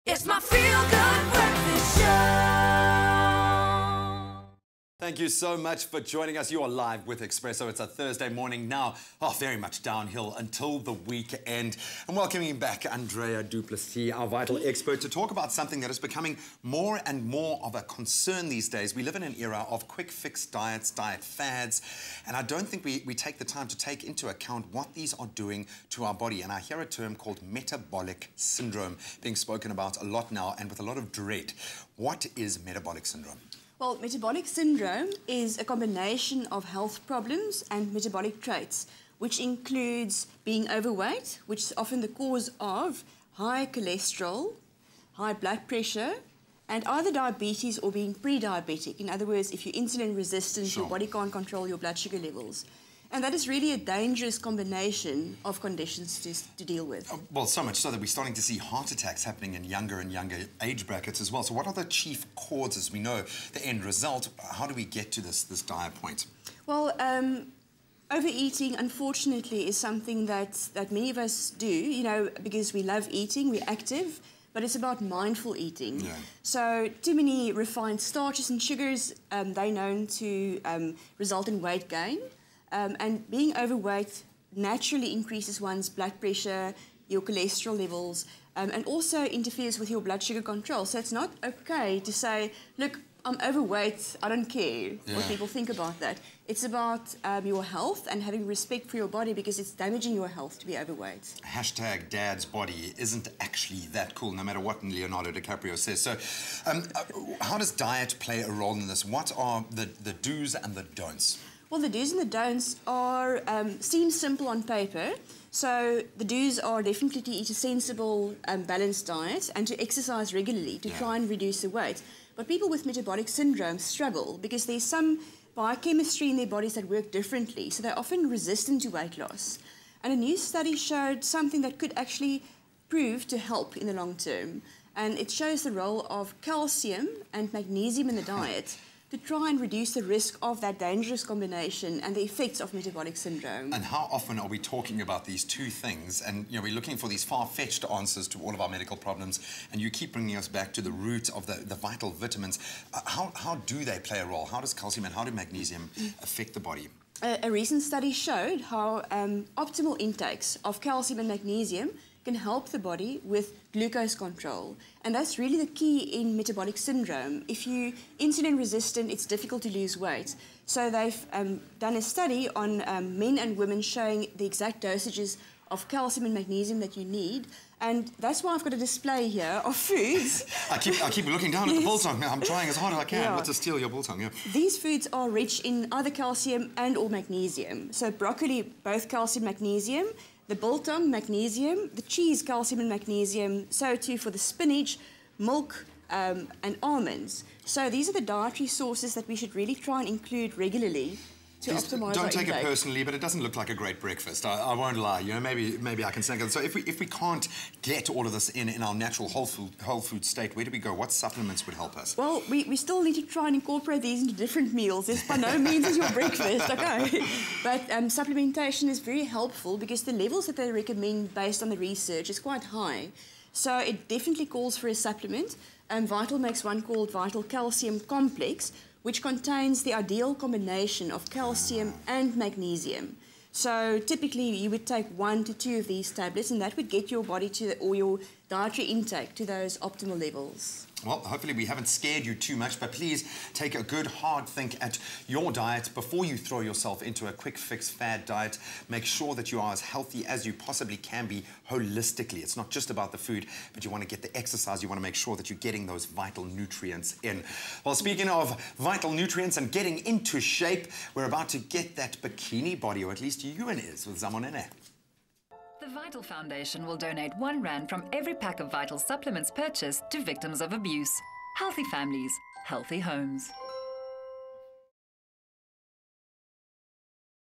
It's my feel-good breakfast show. Thank you so much for joining us. You are live with Expresso. It's a Thursday morning now. Very much downhill until the weekend. And welcoming back Andrea du Plessis, our vital expert, to talk about something that is becoming more and more of a concern these days. We live in an era of quick fix diets, diet fads, and I don't think we take the time to take into account what these are doing to our body. And I hear a term called metabolic syndrome being spoken about a lot now and with a lot of dread. What is metabolic syndrome? Well, metabolic syndrome is a combination of health problems and metabolic traits, which includes being overweight, which is often the cause of high cholesterol, high blood pressure, and either diabetes or being pre-diabetic. In other words, if you're insulin resistant, your body can't control your blood sugar levels. And that is really a dangerous combination of conditions to deal with. Well, so much so that we're starting to see heart attacks happening in younger and younger age brackets as well. So what are the chief causes? We know the end result. How do we get to this dire point? Well, overeating, unfortunately, is something that many of us do, you know, because we love eating, we're active, but it's about mindful eating. Yeah. So too many refined starches and sugars, they're known to result in weight gain. And being overweight naturally increases one's blood pressure, your cholesterol levels, and also interferes with your blood sugar control. So it's not okay to say, look, I'm overweight, I don't care what people think about that. It's about your health and having respect for your body because it's damaging your health to be overweight. Hashtag dad's body isn't actually that cool, no matter what Leonardo DiCaprio says. So how does diet play a role in this? What are the do's and the don'ts? Well, the do's and the don'ts are seem simple on paper. So the do's are definitely to eat a sensible, balanced diet and to exercise regularly to try and reduce the weight. But people with metabolic syndrome struggle because there's some biochemistry in their bodies that work differently, so they're often resistant to weight loss. And a new study showed something that could actually prove to help in the long term. And it shows the role of calcium and magnesium in the diet to try and reduce the risk of that dangerous combination and the effects of metabolic syndrome. And how often are we talking about these two things? And you know, we're looking for these far-fetched answers to all of our medical problems, and you keep bringing us back to the root of the vital vitamins. How do they play a role? How does calcium and how do magnesium affect the body? A recent study showed how optimal intakes of calcium and magnesium can help the body with glucose control. And that's really the key in metabolic syndrome. If you're insulin resistant, it's difficult to lose weight. So they've done a study on men and women showing the exact dosages of calcium and magnesium that you need. And that's why I've got a display here of foods. I keep looking down at the biltong. I'm trying as hard as I can not to steal your biltong. Yeah. These foods are rich in either calcium and or magnesium. So broccoli, both calcium, magnesium. The biltong, magnesium. The cheese, calcium and magnesium. So too for the spinach, milk, and almonds. So these are the dietary sources that we should really try and include regularly to optimize Don't our take intake. it personally, but it doesn't look like a great breakfast. I won't lie. You know, maybe I can say it. So if we can't get all of this in our natural whole food state, where do we go? What supplements would help us? Well, we still need to try and incorporate these into different meals. This by no means is your breakfast, okay? But supplementation is very helpful because the levels that they recommend based on the research is quite high. So it definitely calls for a supplement. Vital makes one called Vital Calcium Complex, which contains the ideal combination of calcium and magnesium. So typically you would take 1 to 2 of these tablets and that would get your body or your dietary intake to those optimal levels. Well, hopefully we haven't scared you too much, but please take a good hard think at your diet before you throw yourself into a quick fix fad diet. Make sure that you are as healthy as you possibly can be holistically. It's not just about the food, but you want to get the exercise. You want to make sure that you're getting those vital nutrients in. Well, speaking of vital nutrients and getting into shape, we're about to get that bikini body, or at least Ewan is, with Zamonene. The Vital Foundation will donate R1 from every pack of Vital supplements purchased to victims of abuse. Healthy families, healthy homes.